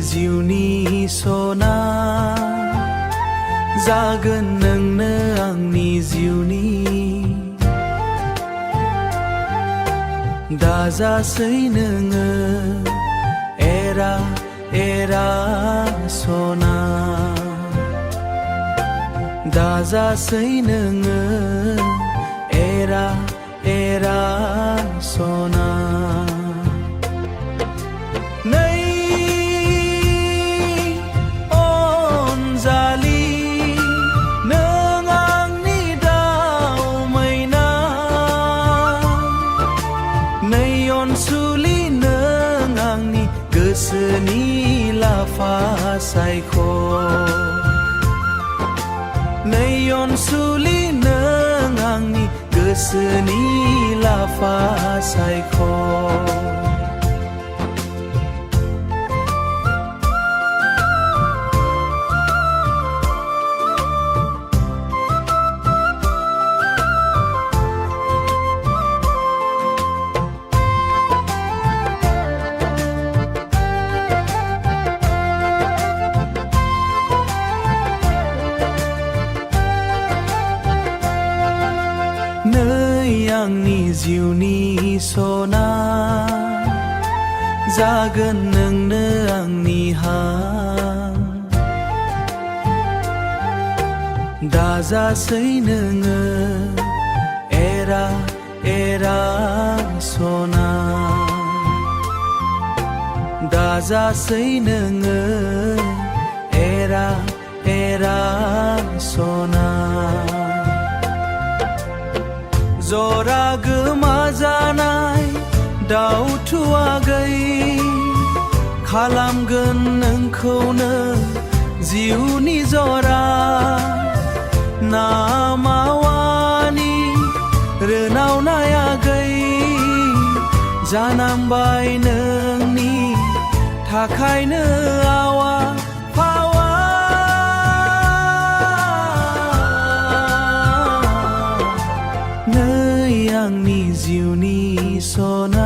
जिउनि सना जागोन नोंनो आंनि जिउनि दाजासै नोङो एरा एरा सना दाजासै नोङो एरा एरा सना नै अनजालि नों आंनि दाउ मैना नै अनसुलि नों आंनि गोसोनि लाफा सायख' नै अनसुलि नों आंनि गोसोनि लाफा सायख' नै आंनि जिउनि सना जागोन नोंनो आंनि हां दाजासै नोङो एरा एरा सना दाजासै नोङो एरा एरा सना जरा गोमाजानाय दाउथु आगै खालामगोन नोंखौनो जिउनि जरा नामावानि रोनावनाय आगै जानांबाय नोंनि थाखायनो आवा फावा नै आंनि जिउनि सना